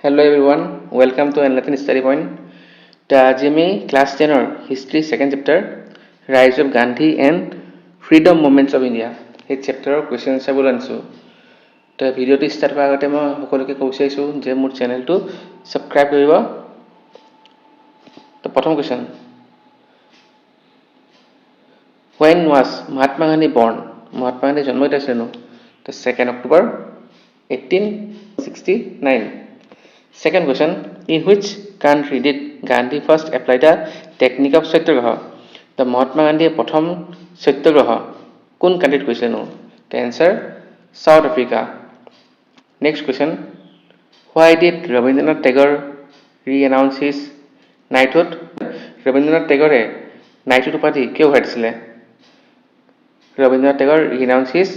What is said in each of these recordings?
Hello everyone, welcome to Latin Study Point. The Ajimi Class 10 or History second chapter, Rise of Gandhi and Freedom Movements of India. এই চেপ্টাৰৰ question চাবলৈ আনিছোঁ। তো ভিডিঅ'টো start কৰাৰ আগতে মই সকলোকে ক'ব বিচাৰিছোঁ যে মোৰ চেনেলটো ছাবস্ক্ৰাইব কৰিব। তো প্ৰথম question, when was Mahatma Gandhi born? Mahatma Gandhi জন্ম কেতিয়া হৈছিল? তো 2nd October 1869. Second question, in which country did Gandhi first apply the technique of Satyagraha? The Mahatma Gandhi প্ৰথম Satyagraha কোন কাণ্ট্ৰিত কৰিছিল? The answer, South Africa. Next question, why did Rabindranath Tagore re-announce his knighthood? Rabindranath Tagore knighthood উপাধি কিয় ঘটিছিলে? Rabindranath Tagore re-announced his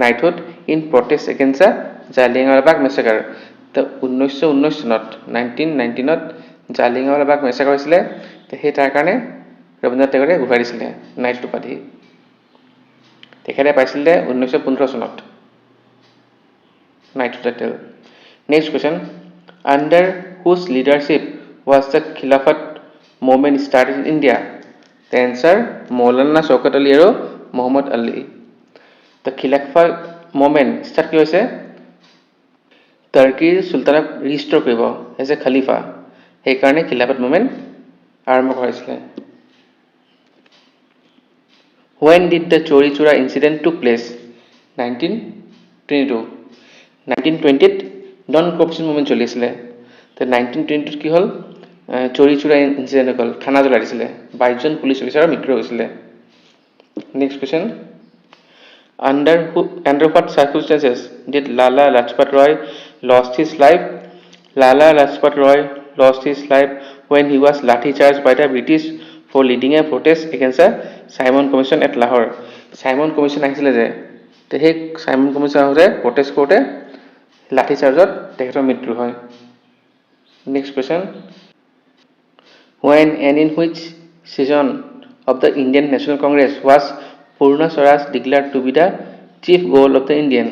knighthood in protest against the Jallianwala massacre. তো 1919 চনত 1919ত Jallianwala bug মেছাকাৰ হৈছিলে। তো সেই তাৰ কাৰণে ৰবীন্দ্ৰনাথ টেগৰে ঘূৰাই দিছিলে নাইটহুড উপাধি। তেখেতে পাইছিলে 1915 চনত knighthood title. Next question, under whose leadership was the Khilafat movement started in India? The answer, Maulana Shaukat Ali আৰু Mohammad Ali. The Khilafat movement start কি হৈছে? টাৰ্কিৰ চুলতানক ৰিষ্টৰ কৰিব এজ এ খালিফা, সেইকাৰণে খিলাফত মুভমেণ্ট আৰম্ভ কৰিছিলে। When did the Chori Chora incident took place? 1922. 1920ত non corruption movement চলি আছিলে। তো 1920ত কি হ'ল? চৰি চোৰা ইনচিডেণ্ট হ'ল, থানা জ্বলাই দিছিলে, 22জন পুলিচ অফিচাৰৰ মৃত্যু হৈছিলে। Next question, Under what circumstances did Lala Lajpat Roy lost his life? Lala Lajpat Roy lost his life when he was lathi charged by the British for leading a protest against the Simon Commission at Lahore. Simon Commission আহিছিলে যে, তো সেই Simon Commission আহোঁতে protest কৰোঁতে লাঠি চাৰ্জত তেখেতৰ মৃত্যু হয়। Next question, when and in which session of the Indian National Congress was Purna Swaraj declared to be the chief goal of the Indian?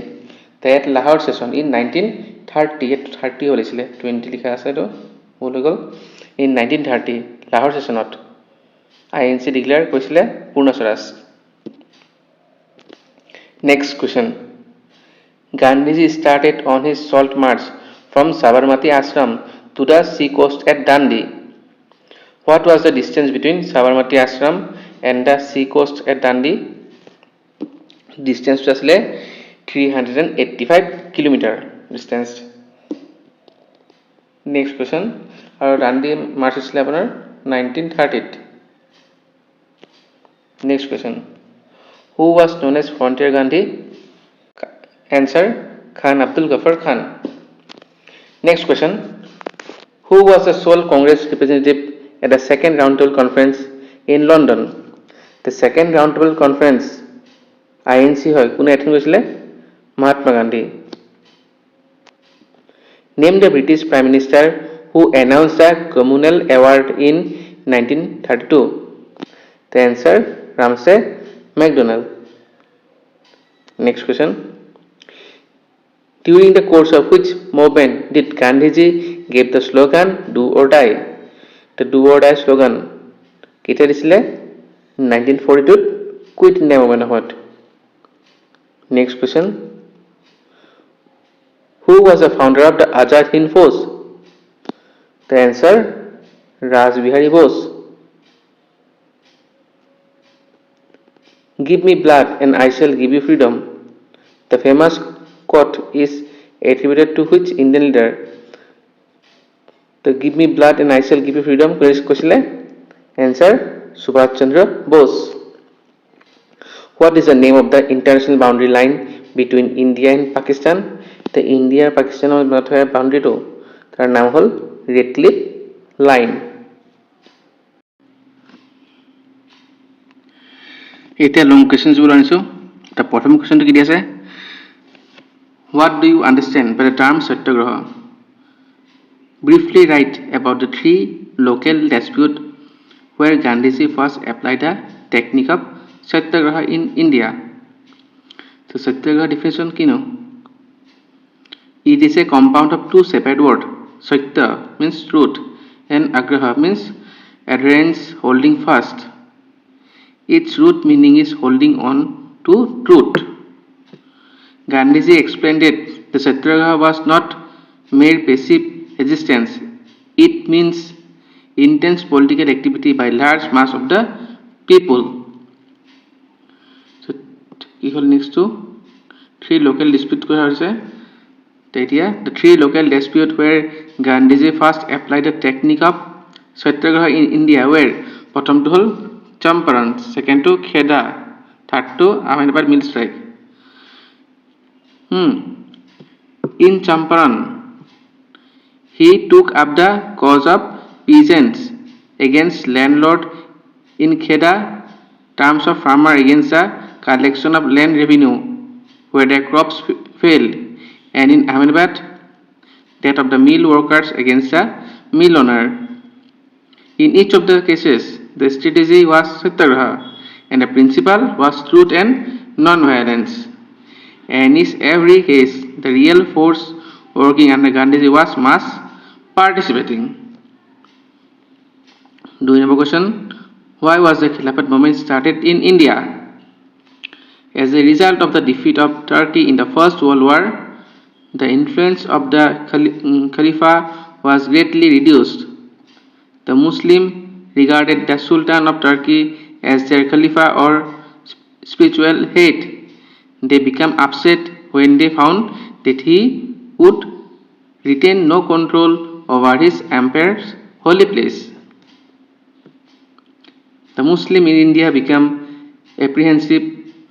That Lahore session in 1930, 30 হলিছিলে, 20 লিখা আছে, তো ভুল হৈ গ'ল। In 1930 লাহোৰ সেশনত INC ডিক্লেয়াৰ কৰিছিলে পূৰ্ণ Swaraj. Next question, Gandhiji started on his salt march from Sabarmati Ashram to the sea coast at Dandi. What was the distance between Sabarmati Ashram and the sea coast at Dandi? Distance আছিলে 385 kilometre distance. Next question, আৰু Dandi march হৈছিলে আপোনাৰ 1930ত। Next question, who was known as Frontier Gandhi? Answer, Khan Abdul Ghaffar Khan. Next question, who was the sole Congress representative at the second round table conference in London? The second round table conference INC হয়, কোনে attend কৰিছিলে? Mahatma Gandhi. Name the British Prime Minister who announced the Communal Award in 1932. The answer, Ramsay MacDonald. Next question, during the course of which movement did Gandhiji give the slogan "Do or Die"? The "Do or Die" slogan কেতিয়া দিছিলে? 1942ত quit India movement সময়ত। Next question, who was the founder of the Azad Hind Force? The answer, Raj Bihari Bose. Give me blood and I shall give you freedom. The famous quote is attributed to which Indian leader? The give me blood and I shall give you freedom কৈছিলে? Answer, Subhash Chandra Bose. What is the name of the international boundary line between India and Pakistan? The India and Pakistan boundary to তাৰ নাম হ'ল red cliff line. এতিয়া long question যিবোৰ আনিছোঁ, তাৰ প্ৰথম কুৱেশ্যনটো কি দি আছে? What do you understand by the term Satyagraha? Briefly write about the three local disputes where Gandhiji first applied the technique of Satyagraha in India. So Satyagraha definition কি no? It is a compound of two separate words Satya means truth, and Agraha means adherence, holding fast. Its root meaning is holding on to truth. Gandhiji explained it. The Satyagraha was not mere passive resistance. It means intense political activity by large mass of the people. So, equal next to three local dispute the three local dispute where Gandhiji first applied the technique of Satyagraha in India where প্রথমটো হ'ল Champaran, second to Kheda, third to Ahmedabad mill strike. In Champaran, he took up the cause of peasants against landlord. In Kheda, terms of farmer against the collection of land revenue where their crops failed, and in Ahmedabad, that of the mill workers against the mill owner. In each of the cases, the strategy was Satyagraha and the principle was truth and non-violence. And in every case, the real force working under Gandhiji was mass participating. Do you have a question? Why was the Khilafat movement started in India? As a result of the defeat of Turkey in the First World War, the influence of the Khalifa was greatly reduced. The Muslim regarded the Sultan of Turkey as their Khalifa or spiritual head. They became upset when they found that he would retain no control over his empire's holy place. The Muslims in India became apprehensive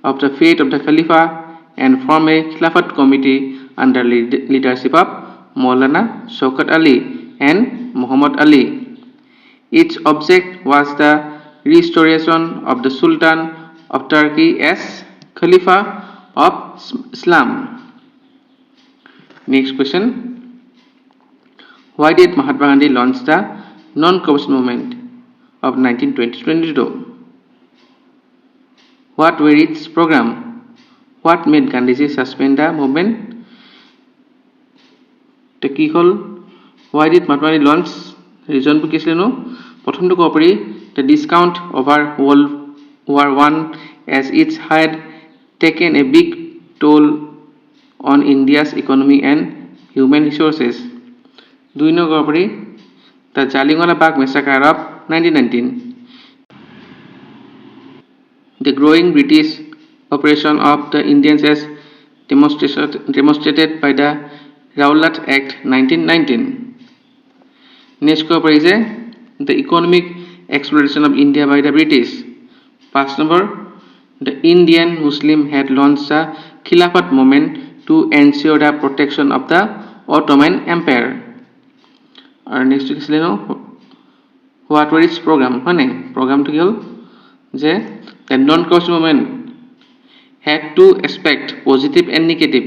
of the fate of the Khalifa and formed a Khilafat committee under leadership of Maulana Shaukat Ali and Muhammad Ali. Its object was the restoration of the Sultan of Turkey as Khalifa of Islam. Next question. Why did Mahatma Gandhi launch the non-corruption movement of 1920-22? What were its program? What made Gandhiji suspend the movement? কি হল why did Mahatma Gandhi launch ৰিজনটো কি আছিল no প্ৰথমটো ক'ব পাৰি the discount over World War I as it had taken a big toll on India's economy and human resources. দুই number ক'ব পাৰি the Jallianwala Bagh massacre of 1919. The growing British operation of the Indians as demonstrated by the Rowlatt Act 1919. Next cover is the economic exploitation of India by the British. Past number, the Indian Muslim had launched a Khilafat movement to ensure the protection of the Ottoman Empire. Our next is what were its program? Program to kill the non-corruption movement had two aspects, positive and negative.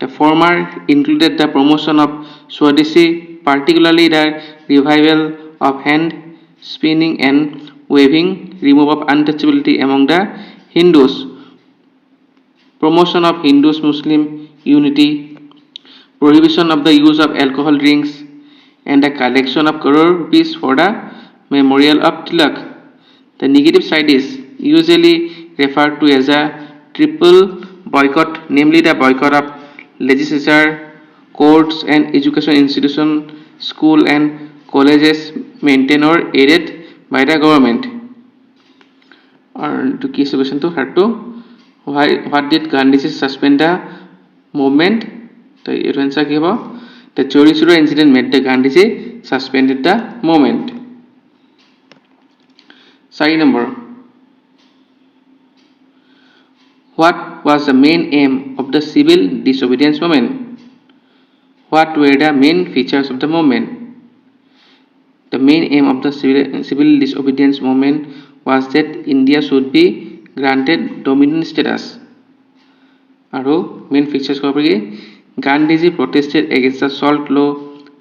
The former included the promotion of Swadeshi, particularly the revival of hand spinning and weaving, removal of untouchability among the Hindus, promotion of Hindus-Muslim unity, prohibition of the use of alcohol drinks, and the collection of crore rupees for the memorial of Tilak. The negative side is usually referred to as a triple boycott, namely the boycott of legislature, courts and education institutions, school and colleges maintained or aided by the government. Or to key solution to hard to what did Gandhiji suspend the movement? The answer gave the Chori Chura incident made the Gandhiji suspended the movement. Side number. What was the main aim of the civil disobedience movement? What were the main features of the movement? The main aim of the civil disobedience movement was that India should be granted dominion status. Aro main features ko apni Gandhiji protested against the salt law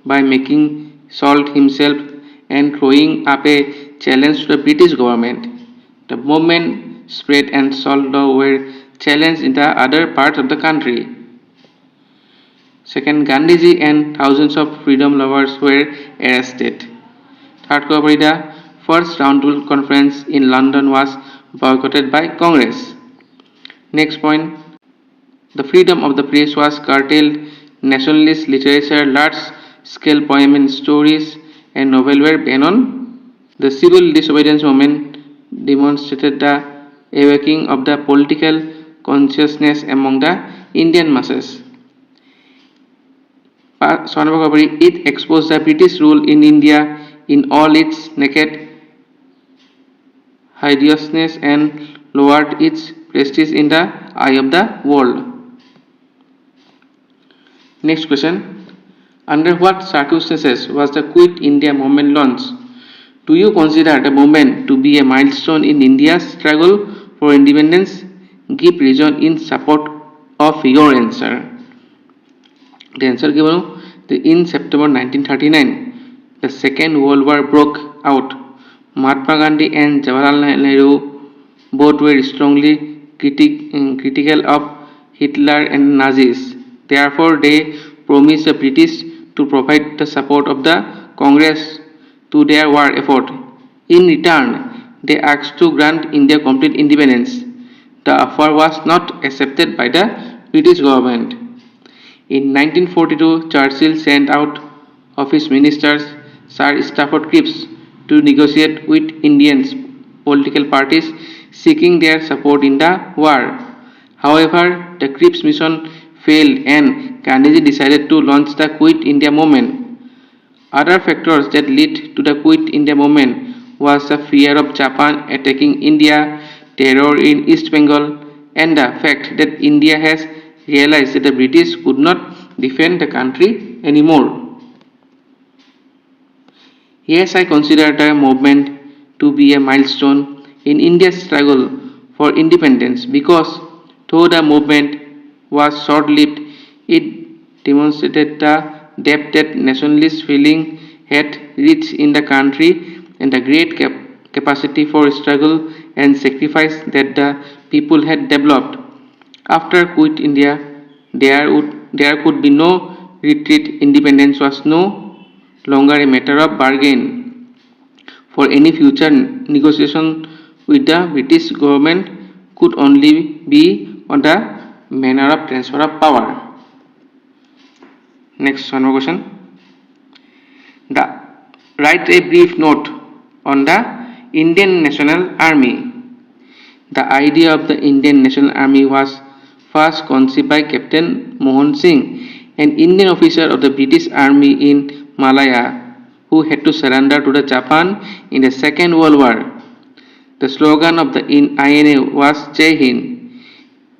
by making salt himself and throwing up a challenge to the British government. The movement spread and salt law were challenged in the other parts of the country. Second, Gandhiji and thousands of freedom lovers were arrested. Third, the first roundtable conference in London was boycotted by Congress. Next point, the freedom of the press was curtailed. Nationalist literature, large-scale poem and stories, and novel were banned on. The civil disobedience movement demonstrated the awakening of the political consciousness among the Indian masses. It exposed the British rule in India in all its naked hideousness and lowered its prestige in the eye of the world. Next question. Under what circumstances was the Quit India movement launched? Do you consider the movement to be a milestone in India's struggle for independence? Give reason in support of your answer. The answer given in September 1939, the Second World War broke out. Mahatma Gandhi and Jawaharlal Nehru both were strongly critical of Hitler and Nazis. Therefore, they promised the British to provide the support of the Congress to their war effort. In return, they asked to grant India complete independence. The offer was not accepted by the British government. In 1942, Churchill sent out of his ministers Sir Stafford Cripps to negotiate with Indian political parties seeking their support in the war. However, the Cripps mission failed and Gandhiji decided to launch the Quit India movement. Other factors that led to the Quit India movement was the fear of Japan attacking India, terror in East Bengal, and the fact that India has realized that the British could not defend the country anymore. Yes, I consider the movement to be a milestone in India's struggle for independence because though the movement was short lived, it demonstrated the depth that nationalist feeling had reached in the country and the great capacity for struggle and sacrifice that the people had developed. After Quit India, there could be no retreat. Independence was no longer a matter of bargain. For any future negotiation with the British government could only be on the manner of transfer of power. Next one more question. Write a brief note on the Indian National Army. The idea of the Indian National Army was first conceived by Captain Mohan Singh, an Indian officer of the British Army in Malaya, who had to surrender to the Japan in the Second World War. The slogan of the INA was Jai Hind.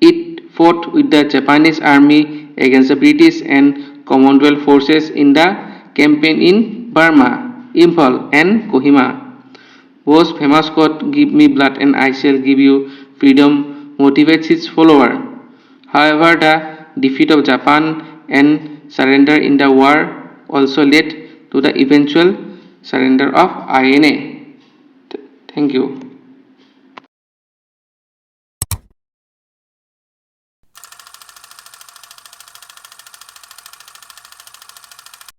It fought with the Japanese army against the British and Commonwealth forces in the campaign in Burma, Imphal, and Kohima. Bo's famous quote, "Give me blood and I shall give you freedom," motivates his follower. However, the defeat of Japan and surrender in the war also led to the eventual surrender of INA. Thank you.